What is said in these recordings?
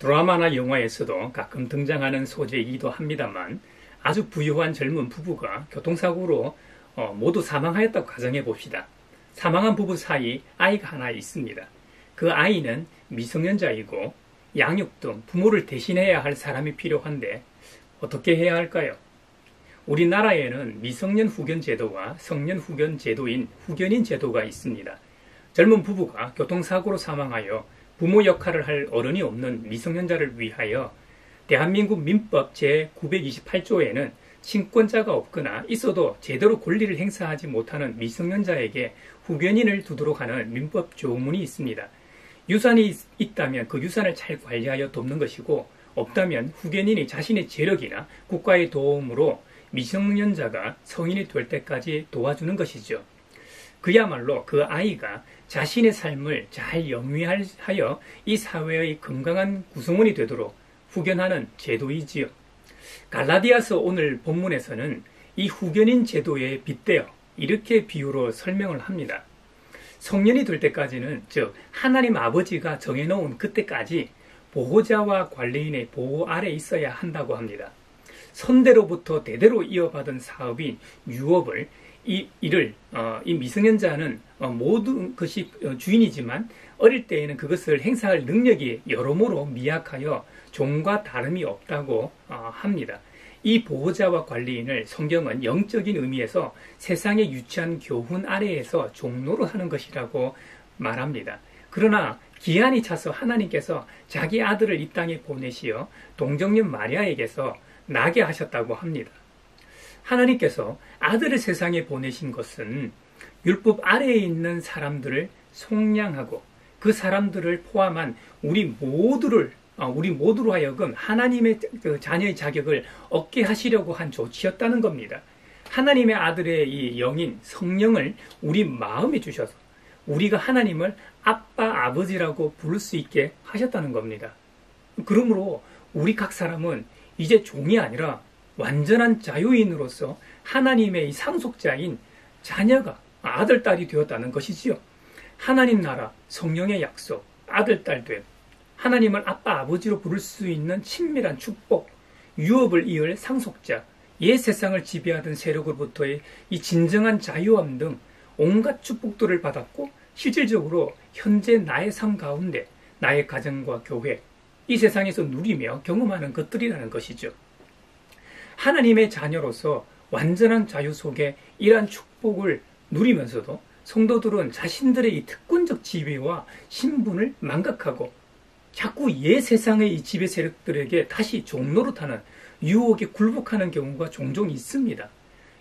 드라마나 영화에서도 가끔 등장하는 소재이기도 합니다만 아주 부유한 젊은 부부가 교통사고로 모두 사망하였다고 가정해 봅시다. 사망한 부부 사이 아이가 하나 있습니다. 그 아이는 미성년자이고 양육 등 부모를 대신해야 할 사람이 필요한데 어떻게 해야 할까요? 우리나라에는 미성년 후견 제도와 성년 후견 제도인 후견인 제도가 있습니다. 젊은 부부가 교통사고로 사망하여 부모 역할을 할 어른이 없는 미성년자를 위하여 대한민국 민법 제928조에는 친권자가 없거나 있어도 제대로 권리를 행사하지 못하는 미성년자에게 후견인을 두도록 하는 민법 조문이 있습니다. 유산이 있다면 그 유산을 잘 관리하여 돕는 것이고 없다면 후견인이 자신의 재력이나 국가의 도움으로 미성년자가 성인이 될 때까지 도와주는 것이죠. 그야말로 그 아이가 자신의 삶을 잘 영위하여 이 사회의 건강한 구성원이 되도록 후견하는 제도이지요. 갈라디아서 오늘 본문에서는 이 후견인 제도에 빗대어 이렇게 비유로 설명을 합니다. 성년이 될 때까지는, 즉 하나님 아버지가 정해놓은 그때까지 보호자와 관리인의 보호 아래 있어야 한다고 합니다. 선대로부터 대대로 이어받은 사업인 유업을 이 미성년자는 모든 것이 주인이지만 어릴 때에는 그것을 행사할 능력이 여러모로 미약하여 종과 다름이 없다고 합니다. 이 보호자와 관리인을 성경은 영적인 의미에서 세상의 유치한 교훈 아래에서 종로로 하는 것이라고 말합니다. 그러나 기한이 차서 하나님께서 자기 아들을 이 땅에 보내시어 동정녀 마리아에게서 나게 하셨다고 합니다. 하나님께서 아들을 세상에 보내신 것은 율법 아래에 있는 사람들을 속량하고 그 사람들을 포함한 우리 모두로 하여금 하나님의 자녀의 자격을 얻게 하시려고 한 조치였다는 겁니다. 하나님의 아들의 이 영인 성령을 우리 마음에 주셔서 우리가 하나님을 아빠, 아버지라고 부를 수 있게 하셨다는 겁니다. 그러므로 우리 각 사람은 이제 종이 아니라 완전한 자유인으로서 하나님의 이 상속자인 자녀가 아들, 딸이 되었다는 것이지요. 하나님 나라, 성령의 약속, 아들, 딸 됨, 하나님을 아빠, 아버지로 부를 수 있는 친밀한 축복, 유업을 이을 상속자, 옛 세상을 지배하던 세력으로부터의 이 진정한 자유함 등 온갖 축복들을 받았고 실질적으로 현재 나의 삶 가운데 나의 가정과 교회, 이 세상에서 누리며 경험하는 것들이라는 것이죠. 하나님의 자녀로서 완전한 자유 속에 이러한 축복을 누리면서도 성도들은 자신들의 이 특권적 지위와 신분을 망각하고 자꾸 옛 세상의 이 지배 세력들에게 다시 종노릇하는 유혹에 굴복하는 경우가 종종 있습니다.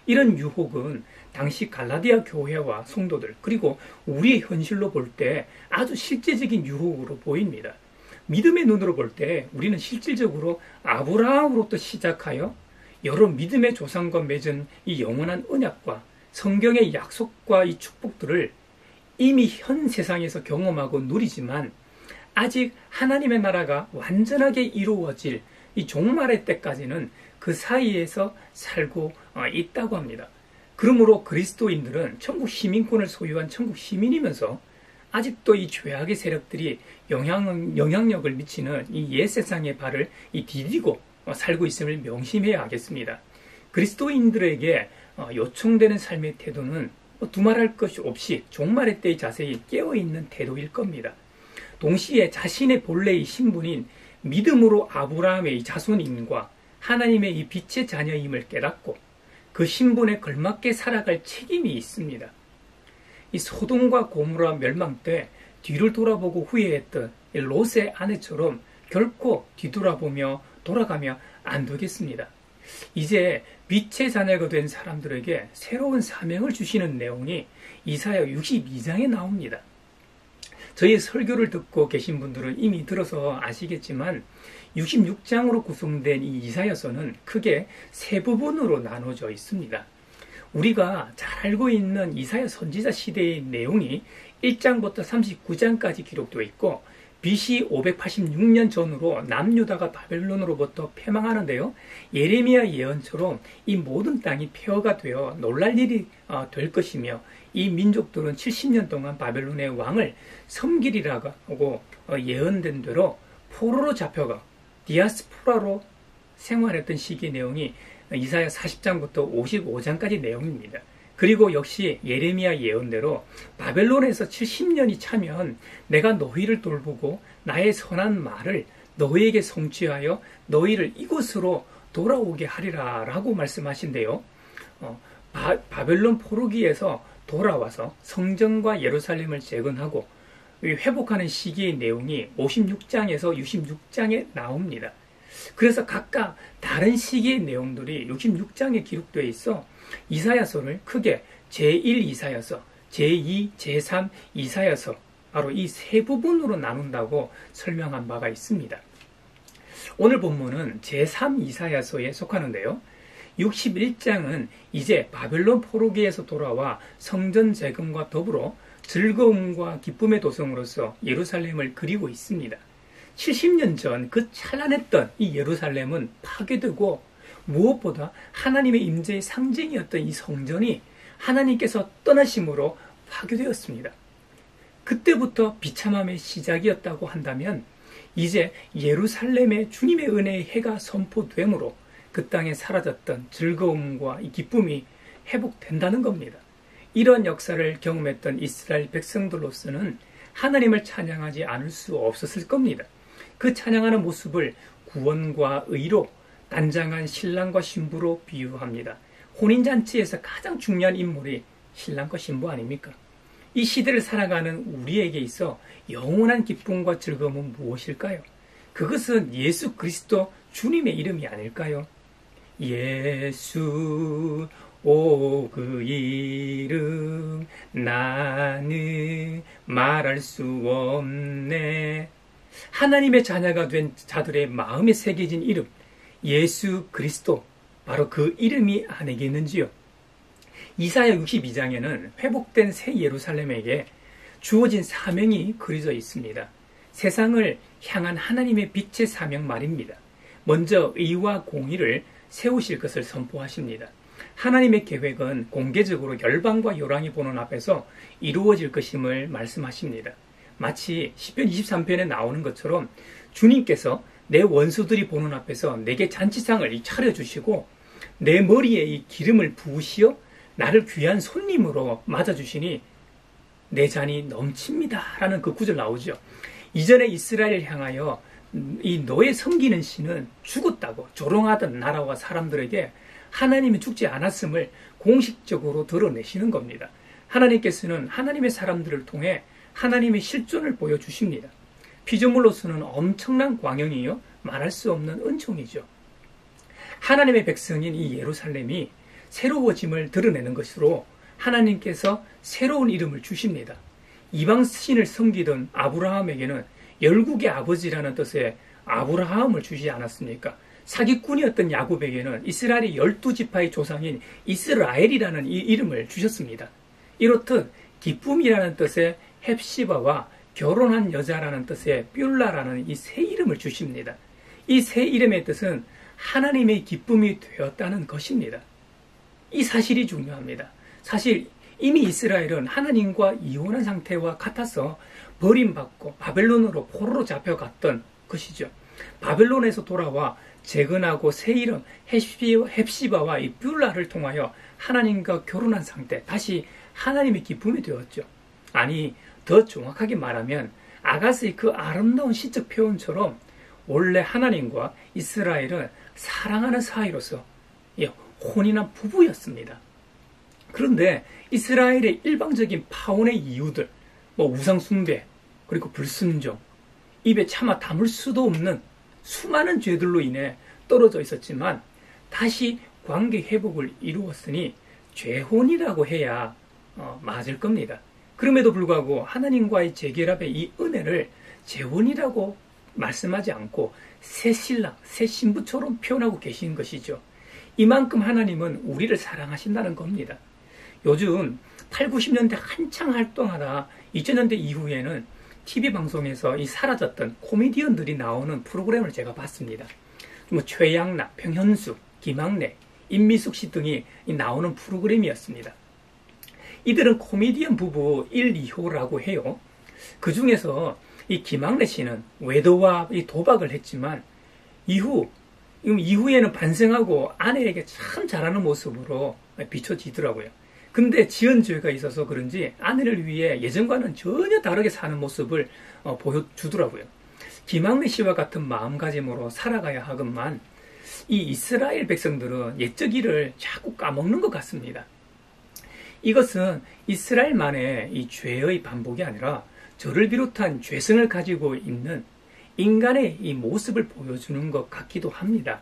이런 유혹은 당시 갈라디아 교회와 성도들 그리고 우리의 현실로 볼 때 아주 실제적인 유혹으로 보입니다. 믿음의 눈으로 볼 때 우리는 실질적으로 아브라함으로부터 시작하여 여러 믿음의 조상과 맺은 이 영원한 언약과 성경의 약속과 이 축복들을 이미 현 세상에서 경험하고 누리지만 아직 하나님의 나라가 완전하게 이루어질 이 종말의 때까지는 그 사이에서 살고 있다고 합니다. 그러므로 그리스도인들은 천국 시민권을 소유한 천국 시민이면서 아직도 이 죄악의 세력들이 영향력을 미치는 이 옛 세상의 발을 디디고 살고 있음을 명심해야 하겠습니다. 그리스도인들에게 요청되는 삶의 태도는 두말할 것이 없이 종말의 때의 자세히 깨어있는 태도일 겁니다. 동시에 자신의 본래의 신분인 믿음으로 아브라함의 자손임과 하나님의 이 빛의 자녀임을 깨닫고 그 신분에 걸맞게 살아갈 책임이 있습니다. 이 소돔과 고모라 멸망 때 뒤를 돌아보고 후회했던 롯의 아내처럼 결코 뒤돌아보며 돌아가며 안 되겠습니다. 이제 빛의 자녀가 된 사람들에게 새로운 사명을 주시는 내용이 이사야 62장에 나옵니다. 저희 설교를 듣고 계신 분들은 이미 들어서 아시겠지만 66장으로 구성된 이 이사야서는 크게 세 부분으로 나눠져 있습니다. 우리가 잘 알고 있는 이사야 선지자 시대의 내용이 1장부터 39장까지 기록되어 있고 BC 586년 전으로 남유다가 바벨론으로부터 패망하는데요. 예레미야 예언처럼 이 모든 땅이 폐허가 되어 놀랄 일이 될 것이며 이 민족들은 70년 동안 바벨론의 왕을 섬기리라고 예언된 대로 포로로 잡혀가 디아스포라로 생활했던 시기의 내용이 이사야 40장부터 55장까지 내용입니다. 그리고 역시 예레미야 예언대로 바벨론에서 70년이 차면 내가 너희를 돌보고 나의 선한 말을 너희에게 성취하여 너희를 이곳으로 돌아오게 하리라 라고 말씀하신대요. 바벨론 포로기에서 돌아와서 성전과 예루살렘을 재건하고 회복하는 시기의 내용이 56장에서 66장에 나옵니다. 그래서 각각 다른 시기의 내용들이 66장에 기록되어 있어 이사야서를 크게 제1 이사야서, 제2, 제3 이사야서 바로 이 세 부분으로 나눈다고 설명한 바가 있습니다. 오늘 본문은 제3 이사야서에 속하는데요. 61장은 이제 바벨론 포로기에서 돌아와 성전 재건과 더불어 즐거움과 기쁨의 도성으로서 예루살렘을 그리고 있습니다. 70년 전 그 찬란했던 이 예루살렘은 파괴되고 무엇보다 하나님의 임재의 상징이었던 이 성전이 하나님께서 떠나심으로 파괴되었습니다. 그때부터 비참함의 시작이었다고 한다면 이제 예루살렘에 주님의 은혜의 해가 선포되므로 그 땅에 사라졌던 즐거움과 이 기쁨이 회복된다는 겁니다. 이런 역사를 경험했던 이스라엘 백성들로서는 하나님을 찬양하지 않을 수 없었을 겁니다. 그 찬양하는 모습을 구원과 의로 단장한 신랑과 신부로 비유합니다. 혼인잔치에서 가장 중요한 인물이 신랑과 신부 아닙니까? 이 시대를 살아가는 우리에게 있어 영원한 기쁨과 즐거움은 무엇일까요? 그것은 예수 그리스도 주님의 이름이 아닐까요? 예수 오 그 이름 나는 말할 수 없네. 하나님의 자녀가 된 자들의 마음에 새겨진 이름 예수 그리스도, 바로 그 이름이 아니겠는지요? 이사야 62장에는 회복된 새 예루살렘에게 주어진 사명이 그려져 있습니다. 세상을 향한 하나님의 빛의 사명 말입니다. 먼저 의와 공의를 세우실 것을 선포하십니다. 하나님의 계획은 공개적으로 열방과 요랑이 보는 앞에서 이루어질 것임을 말씀하십니다. 마치 시편 23편에 나오는 것처럼 주님께서 내 원수들이 보는 앞에서 내게 잔치상을 차려주시고 내 머리에 이 기름을 부으시어 나를 귀한 손님으로 맞아주시니 내 잔이 넘칩니다 라는 그 구절 나오죠. 이전에 이스라엘을 향하여 이 너의 섬기는 신은 죽었다고 조롱하던 나라와 사람들에게 하나님이 죽지 않았음을 공식적으로 드러내시는 겁니다. 하나님께서는 하나님의 사람들을 통해 하나님의 실존을 보여주십니다. 피조물로서는 엄청난 광영이요 말할 수 없는 은총이죠. 하나님의 백성인 이 예루살렘이 새로워짐을 드러내는 것으로 하나님께서 새로운 이름을 주십니다. 이방 신을 섬기던 아브라함에게는 열국의 아버지라는 뜻의 아브라함을 주시지 않았습니까? 사기꾼이었던 야곱에게는 이스라엘의 12지파의 조상인 이스라엘이라는 이 이름을 주셨습니다. 이렇듯 기쁨이라는 뜻의 헵시바와 결혼한 여자라는 뜻의 뷸라라는 이 새 이름을 주십니다. 이 새 이름의 뜻은 하나님의 기쁨이 되었다는 것입니다. 이 사실이 중요합니다. 사실 이미 이스라엘은 하나님과 이혼한 상태와 같아서 버림받고 바벨론으로 포로로 잡혀갔던 것이죠. 바벨론에서 돌아와 재건하고 새 이름 헵시바와 이 뷸라를 통하여 하나님과 결혼한 상태, 다시 하나님의 기쁨이 되었죠. 아니, 더 정확하게 말하면 아가스의 그 아름다운 시적 표현처럼 원래 하나님과 이스라엘은 사랑하는 사이로서 혼인한 부부였습니다. 그런데 이스라엘의 일방적인 파혼의 이유들, 우상 숭배, 그리고 불순종, 입에 차마 담을 수도 없는 수많은 죄들로 인해 떨어져 있었지만 다시 관계 회복을 이루었으니 죄혼이라고 해야 맞을 겁니다. 그럼에도 불구하고 하나님과의 재결합의 이 은혜를 재혼이라고 말씀하지 않고 새 신랑, 새 신부처럼 표현하고 계신 것이죠. 이만큼 하나님은 우리를 사랑하신다는 겁니다. 요즘 8, 90년대 한창 활동하다 2000년대 이후에는 TV방송에서 이 사라졌던 코미디언들이 나오는 프로그램을 제가 봤습니다. 최양락, 평현수, 김학래, 임미숙 씨 등이 나오는 프로그램이었습니다. 이들은 코미디언 부부 1, 2호라고 해요. 그 중에서 이 김학래 씨는 외도와 이 도박을 했지만 이후에는 반성하고 아내에게 참 잘하는 모습으로 비춰지더라고요. 근데 지은 죄가 있어서 그런지 아내를 위해 예전과는 전혀 다르게 사는 모습을 보여주더라고요. 김학래 씨와 같은 마음가짐으로 살아가야 하건만 이 이스라엘 백성들은 옛적 일을 자꾸 까먹는 것 같습니다. 이것은 이스라엘만의 이 죄의 반복이 아니라 저를 비롯한 죄성을 가지고 있는 인간의 이 모습을 보여주는 것 같기도 합니다.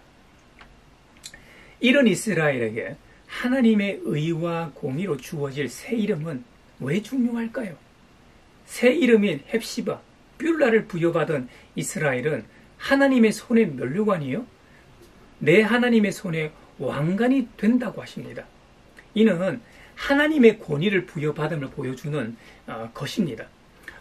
이런 이스라엘에게 하나님의 의와 공의로 주어질 새 이름은 왜 중요할까요? 새 이름인 헵시바, 뷸라를 부여받은 이스라엘은 하나님의 손의 면류관이요? 내 하나님의 손의 왕관이 된다고 하십니다. 이는 하나님의 권위를 부여받음을 보여주는 것입니다.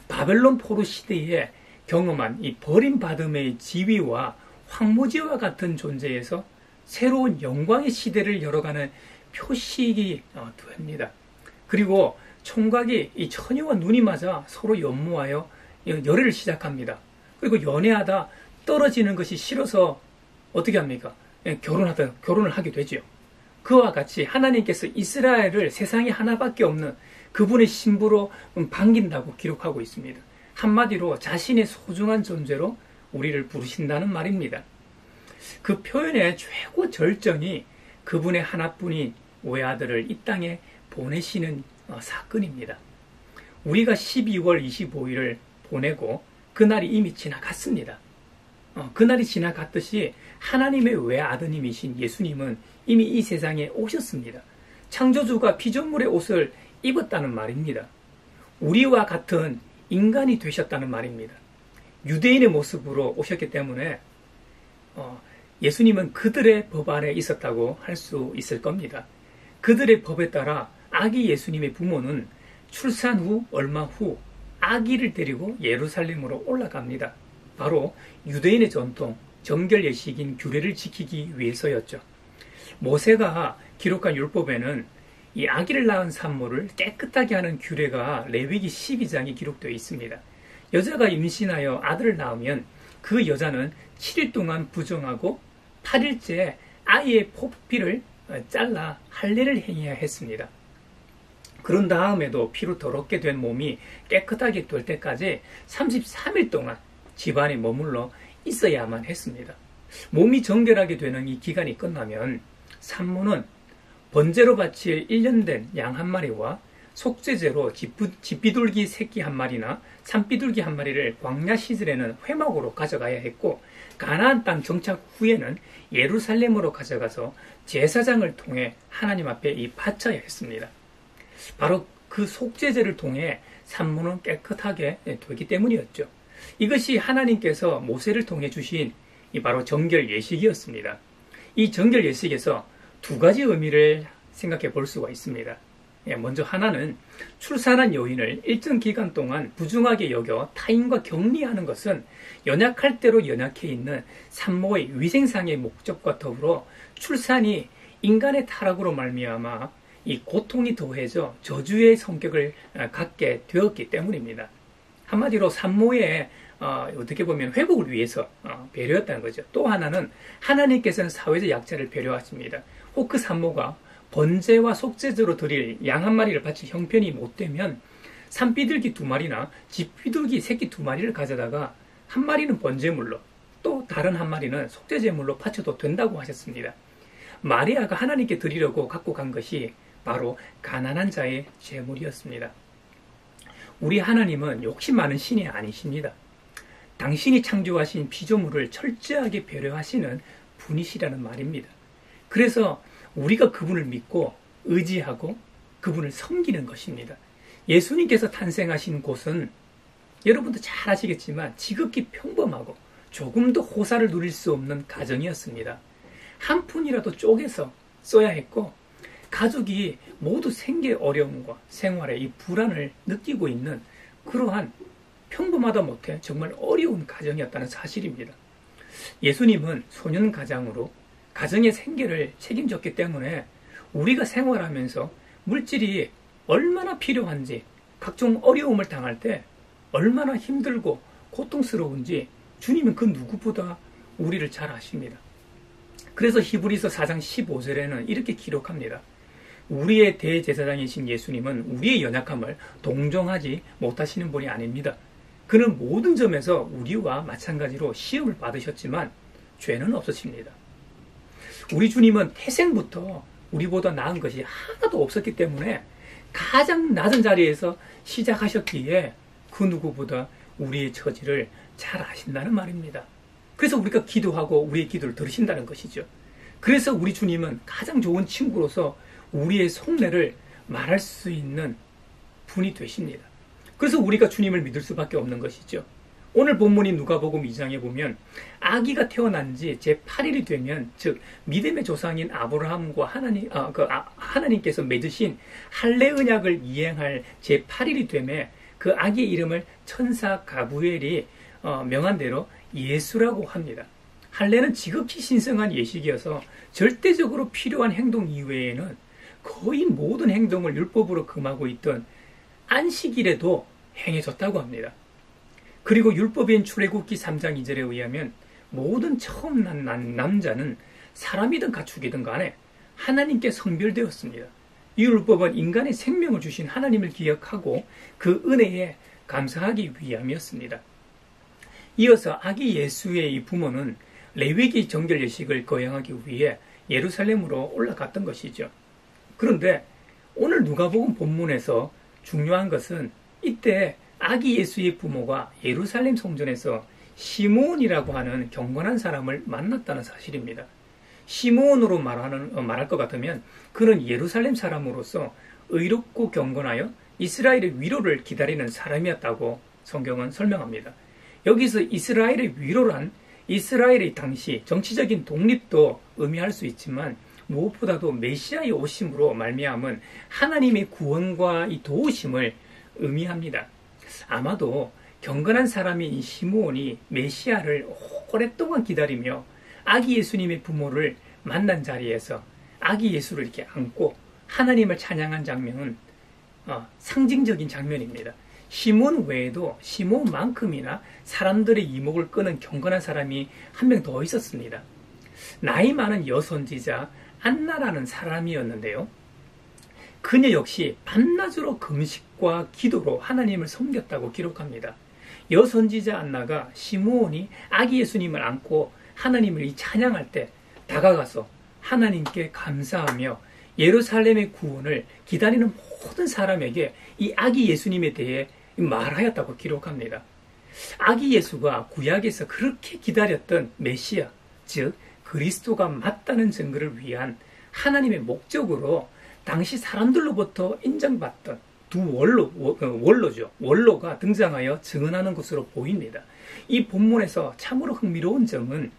바벨론 포로 시대에 경험한 이 버림받음의 지위와 황무지와 같은 존재에서 새로운 영광의 시대를 열어가는 표식이 됩니다. 그리고 총각이 이 처녀와 눈이 맞아 서로 연모하여 열애를 시작합니다. 그리고 연애하다 떨어지는 것이 싫어서 어떻게 합니까? 결혼을 하게 되죠. 그와 같이 하나님께서 이스라엘을 세상에 하나밖에 없는 그분의 신부로 반긴다고 기록하고 있습니다. 한마디로 자신의 소중한 존재로 우리를 부르신다는 말입니다. 그 표현의 최고 절정이 그분의 하나뿐인 외아들을 이 땅에 보내시는 사건입니다. 우리가 12월 25일을 보내고 그날이 이미 지나갔습니다. 그날이 지나갔듯이 하나님의 외아드님이신 예수님은 이미 이 세상에 오셨습니다. 창조주가 피조물의 옷을 입었다는 말입니다. 우리와 같은 인간이 되셨다는 말입니다. 유대인의 모습으로 오셨기 때문에 예수님은 그들의 법 아래 있었다고 할 수 있을 겁니다. 그들의 법에 따라 아기 예수님의 부모는 출산 후 얼마 후 아기를 데리고 예루살렘으로 올라갑니다. 바로 유대인의 전통, 정결 예식인 규례를 지키기 위해서였죠. 모세가 기록한 율법에는 이 아기를 낳은 산모를 깨끗하게 하는 규례가 레위기 12장에 기록되어 있습니다. 여자가 임신하여 아들을 낳으면 그 여자는 7일 동안 부정하고 8일째 아이의 포피를 잘라 할례를 행해야 했습니다. 그런 다음에도 피로 더럽게 된 몸이 깨끗하게 될 때까지 33일 동안 집안에 머물러 있어야만 했습니다. 몸이 정결하게 되는 이 기간이 끝나면 산모는 번제로 바칠 1년 된 양 한 마리와 속죄제로 집비둘기 새끼 한 마리나 산비둘기 한 마리를 광야 시절에는 회막으로 가져가야 했고, 가나안 땅 정착 후에는 예루살렘으로 가져가서 제사장을 통해 하나님 앞에 바쳐야 했습니다. 바로 그 속죄제를 통해 산모는 깨끗하게 되기 때문이었죠. 이것이 하나님께서 모세를 통해 주신 바로 정결 예식이었습니다. 이 정결 예식에서 두 가지 의미를 생각해 볼 수가 있습니다. 먼저 하나는 출산한 여인을 일정 기간 동안 부중하게 여겨 타인과 격리하는 것은 연약할 대로 연약해 있는 산모의 위생상의 목적과 더불어 출산이 인간의 타락으로 말미암아 이 고통이 더해져 저주의 성격을 갖게 되었기 때문입니다. 한마디로 산모의 어떻게 보면 회복을 위해서 배려했다는 거죠. 또 하나는 하나님께서는 사회적 약자를 배려하십니다. 혹 그 산모가 번제와 속죄제로 드릴 양 한 마리를 바칠 형편이 못 되면 산비둘기 2마리나 집비둘기 새끼 2마리를 가져다가 한 마리는 번제물로 또 다른 한 마리는 속죄제물로 바쳐도 된다고 하셨습니다. 마리아가 하나님께 드리려고 갖고 간 것이 바로 가난한 자의 제물이었습니다. 우리 하나님은 욕심 많은 신이 아니십니다. 당신이 창조하신 피조물을 철저하게 배려하시는 분이시라는 말입니다. 그래서 우리가 그분을 믿고 의지하고 그분을 섬기는 것입니다. 예수님께서 탄생하신 곳은 여러분도 잘 아시겠지만 지극히 평범하고 조금도 호사를 누릴 수 없는 가정이었습니다. 한 푼이라도 쪼개서 써야 했고, 가족이 모두 생계 어려움과 생활의 이 불안을 느끼고 있는 그러한 평범하다 못해 정말 어려운 가정이었다는 사실입니다. 예수님은 소년 가장으로 가정의 생계를 책임졌기 때문에 우리가 생활하면서 물질이 얼마나 필요한지, 각종 어려움을 당할 때 얼마나 힘들고 고통스러운지 주님은 그 누구보다 우리를 잘 아십니다. 그래서 히브리서 4장 15절에는 이렇게 기록합니다. 우리의 대제사장이신 예수님은 우리의 연약함을 동정하지 못하시는 분이 아닙니다. 그는 모든 점에서 우리와 마찬가지로 시험을 받으셨지만 죄는 없으십니다. 우리 주님은 태생부터 우리보다 나은 것이 하나도 없었기 때문에 가장 낮은 자리에서 시작하셨기에 그 누구보다 우리의 처지를 잘 아신다는 말입니다. 그래서 우리가 기도하고 우리의 기도를 들으신다는 것이죠. 그래서 우리 주님은 가장 좋은 친구로서 우리의 속내를 말할 수 있는 분이 되십니다. 그래서 우리가 주님을 믿을 수밖에 없는 것이죠. 오늘 본문인 누가복음 2장에 보면 아기가 태어난 지 제8일이 되면, 즉 믿음의 조상인 아브라함과 하나님께서 맺으신 할례 언약을 이행할 제8일이 되매 그 아기의 이름을 천사 가브리엘이 명한 대로 예수라고 합니다. 할례는 지극히 신성한 예식이어서 절대적으로 필요한 행동 이외에는 거의 모든 행동을 율법으로 금하고 있던 안식일에도 행해졌다고 합니다. 그리고 율법인 출애굽기 3장 2절에 의하면 모든 처음 난 남자는 사람이든 가축이든 간에 하나님께 성별되었습니다. 이 율법은 인간의 생명을 주신 하나님을 기억하고 그 은혜에 감사하기 위함이었습니다. 이어서 아기 예수의 이 부모는 레위기 정결 예식을 거행하기 위해 예루살렘으로 올라갔던 것이죠. 그런데 오늘 누가복음 본문에서 중요한 것은 이때 아기 예수의 부모가 예루살렘 성전에서 시므온이라고 하는 경건한 사람을 만났다는 사실입니다. 시므온으로 말할 것 같으면 그는 예루살렘 사람으로서 의롭고 경건하여 이스라엘의 위로를 기다리는 사람이었다고 성경은 설명합니다. 여기서 이스라엘의 위로란 이스라엘의 당시 정치적인 독립도 의미할 수 있지만 무엇보다도 메시아의 오심으로 말미암은 하나님의 구원과 이 도우심을 의미합니다. 아마도 경건한 사람인 시므온이 메시아를 오랫동안 기다리며 아기 예수님의 부모를 만난 자리에서 아기 예수를 이렇게 안고 하나님을 찬양한 장면은 상징적인 장면입니다. 시므온 외에도 시므온만큼이나 사람들의 이목을 끄는 경건한 사람이 한 명 더 있었습니다. 나이 많은 여선지자 안나라는 사람이었는데요. 그녀 역시 밤낮으로 금식과 기도로 하나님을 섬겼다고 기록합니다. 여선지자 안나가 시므온이 아기 예수님을 안고 하나님을 찬양할 때 다가가서 하나님께 감사하며 예루살렘의 구원을 기다리는 모든 사람에게 이 아기 예수님에 대해 말하였다고 기록합니다. 아기 예수가 구약에서 그렇게 기다렸던 메시아, 즉 그리스도가 맞다는 증거를 위한 하나님의 목적으로 당시 사람들로부터 인정받던 두 원로가 등장하여 증언하는 것으로 보입니다. 이 본문에서 참으로 흥미로운 점은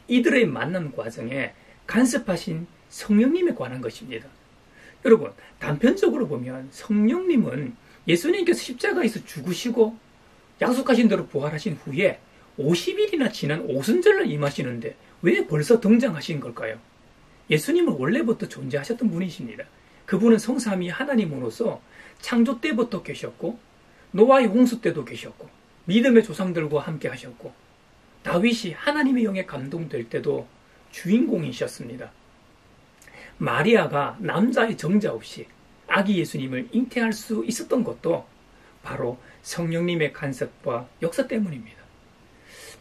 이들의 만남 과정에 간섭하신 성령님에 관한 것입니다. 여러분, 단편적으로 보면 성령님은 예수님께서 십자가에서 죽으시고 약속하신 대로 부활하신 후에 50일이나 지난 오순절날 임하시는데 왜 벌써 등장하신 걸까요? 예수님은 원래부터 존재하셨던 분이십니다. 그분은 성삼위 하나님으로서 창조 때부터 계셨고 노아의 홍수 때도 계셨고 믿음의 조상들과 함께 하셨고 다윗이 하나님의 영에 감동될 때도 주인공이셨습니다. 마리아가 남자의 정자 없이 아기 예수님을 잉태할 수 있었던 것도 바로 성령님의 간섭과 역사 때문입니다.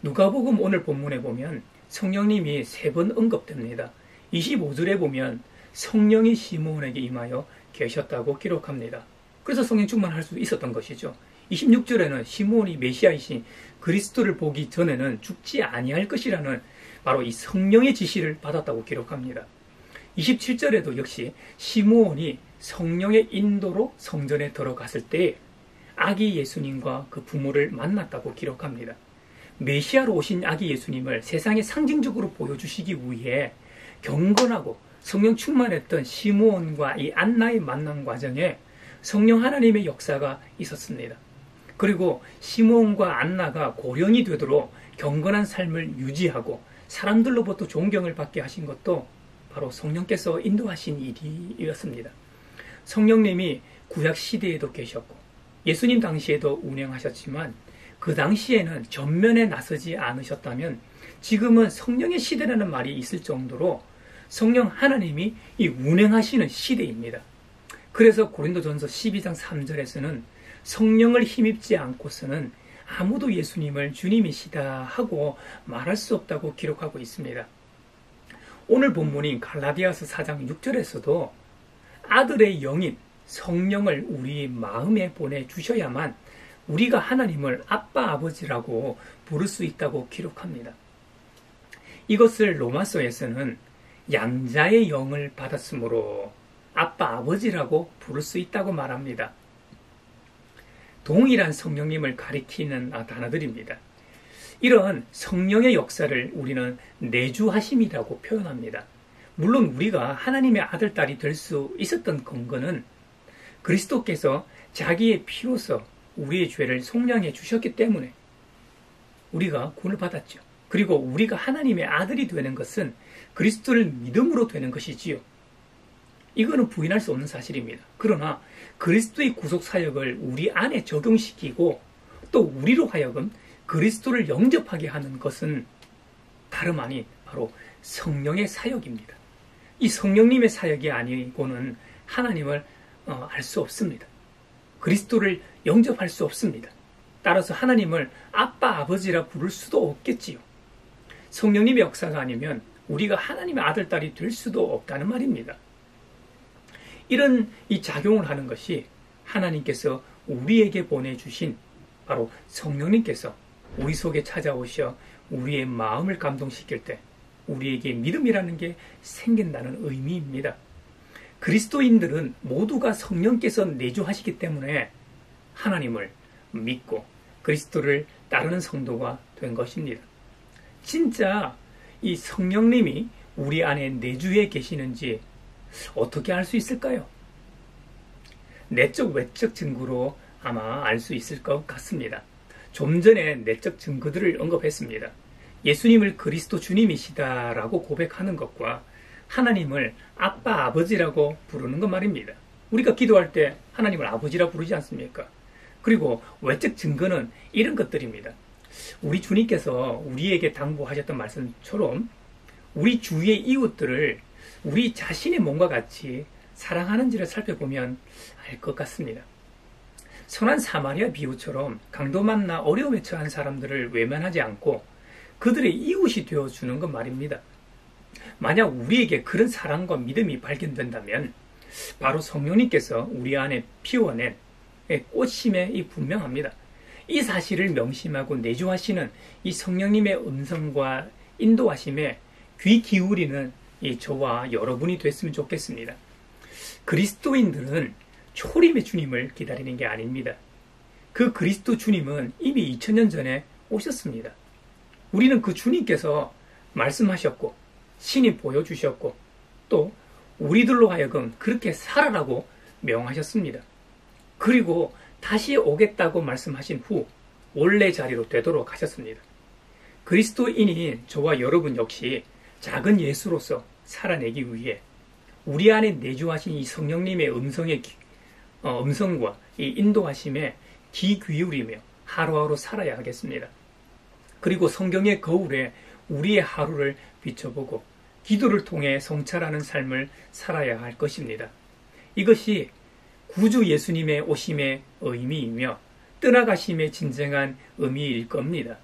누가복음 오늘 본문에 보면 성령님이 3번 언급됩니다. 25절에 보면 성령이 시므온에게 임하여 계셨다고 기록합니다. 그래서 성령 충만할 수 있었던 것이죠. 26절에는 시므온이 메시아이신 그리스도를 보기 전에는 죽지 아니할 것이라는 바로 이 성령의 지시를 받았다고 기록합니다. 27절에도 역시 시므온이 성령의 인도로 성전에 들어갔을 때 아기 예수님과 그 부모를 만났다고 기록합니다. 메시아로 오신 아기 예수님을 세상에 상징적으로 보여주시기 위해 경건하고 성령 충만했던 시므온과 이 안나의 만남 과정에 성령 하나님의 역사가 있었습니다. 그리고 시므온과 안나가 고령이 되도록 경건한 삶을 유지하고 사람들로부터 존경을 받게 하신 것도 바로 성령께서 인도하신 일이었습니다. 성령님이 구약 시대에도 계셨고 예수님 당시에도 운행하셨지만 그 당시에는 전면에 나서지 않으셨다면 지금은 성령의 시대라는 말이 있을 정도로 성령 하나님이 이 운행하시는 시대입니다. 그래서 고린도전서 12장 3절에서는 성령을 힘입지 않고서는 아무도 예수님을 주님이시다 하고 말할 수 없다고 기록하고 있습니다. 오늘 본문인 갈라디아서 4장 6절에서도 아들의 영인 성령을 우리 마음에 보내주셔야만 우리가 하나님을 아빠 아버지라고 부를 수 있다고 기록합니다. 이것을 로마서에서는 양자의 영을 받았으므로 아빠 아버지라고 부를 수 있다고 말합니다. 동일한 성령님을 가리키는 단어들입니다. 이런 성령의 역사를 우리는 내주하심이라고 표현합니다. 물론 우리가 하나님의 아들, 딸이 될 수 있었던 근거는 그리스도께서 자기의 피로서 우리의 죄를 속량해 주셨기 때문에 우리가 구원을 받았죠. 그리고 우리가 하나님의 아들이 되는 것은 그리스도를 믿음으로 되는 것이지요. 이거는 부인할 수 없는 사실입니다. 그러나 그리스도의 구속 사역을 우리 안에 적용시키고 또 우리로 하여금 그리스도를 영접하게 하는 것은 다름 아닌 바로 성령의 사역입니다. 이 성령님의 사역이 아니고는 하나님을 알 수 없습니다. 그리스도를 영접할 수 없습니다. 따라서 하나님을 아빠, 아버지라 부를 수도 없겠지요. 성령님의 역사가 아니면 우리가 하나님의 아들, 딸이 될 수도 없다는 말입니다. 이런 이 작용을 하는 것이 하나님께서 우리에게 보내주신 바로 성령님께서 우리 속에 찾아오셔 우리의 마음을 감동시킬 때 우리에게 믿음이라는 게 생긴다는 의미입니다. 그리스도인들은 모두가 성령께서 내주하시기 때문에 하나님을 믿고 그리스도를 따르는 성도가 된 것입니다. 진짜 이 성령님이 우리 안에 내주해 계시는지 어떻게 알 수 있을까요? 내적, 외적 증거로 아마 알 수 있을 것 같습니다. 좀 전에 내적 증거들을 언급했습니다. 예수님을 그리스도 주님이시다라고 고백하는 것과 하나님을 아빠, 아버지라고 부르는 것 말입니다. 우리가 기도할 때 하나님을 아버지라 부르지 않습니까? 그리고 외적 증거는 이런 것들입니다. 우리 주님께서 우리에게 당부하셨던 말씀처럼 우리 주위의 이웃들을 우리 자신의 몸과 같이 사랑하는지를 살펴보면 알 것 같습니다. 선한 사마리아 비유처럼 강도 만나 어려움에 처한 사람들을 외면하지 않고 그들의 이웃이 되어주는 것 말입니다. 만약 우리에게 그런 사랑과 믿음이 발견된다면 바로 성령님께서 우리 안에 피워낸 꽃심에 분명합니다. 이 사실을 명심하고 내주하시는 이 성령님의 음성과 인도하심에 귀 기울이는 이 저와 여러분이 됐으면 좋겠습니다. 그리스도인들은 초림의 주님을 기다리는 게 아닙니다. 그 그리스도 주님은 이미 2000년 전에 오셨습니다. 우리는 그 주님께서 말씀하셨고 신이 보여주셨고 또 우리들로 하여금 그렇게 살아라고 명하셨습니다. 그리고 다시 오겠다고 말씀하신 후 원래 자리로 되도록 하셨습니다. 그리스도인인 저와 여러분 역시 작은 예수로서 살아내기 위해 우리 안에 내주하신 이 성령님의 음성과 이 인도하심에 귀 기울이며 하루하루 살아야 하겠습니다. 그리고 성경의 거울에 우리의 하루를 비춰보고 기도를 통해 성찰하는 삶을 살아야 할 것입니다. 이것이 구주 예수님의 오심의 의미이며 떠나가심의 진정한 의미일 겁니다.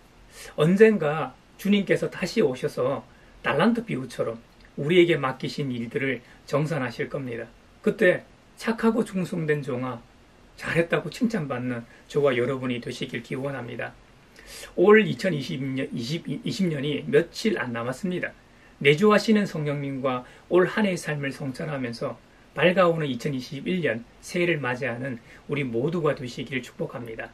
언젠가 주님께서 다시 오셔서 달란트 비유처럼 우리에게 맡기신 일들을 정산하실 겁니다. 그때 착하고 충성된 종아 잘했다고 칭찬받는 저와 여러분이 되시길 기원합니다. 올 2020년이 며칠 안 남았습니다. 내주하시는 성령님과 올 한 해의 삶을 성찰하면서 밝아오는 2021년 새해를 맞이하는 우리 모두가 되시길 축복합니다.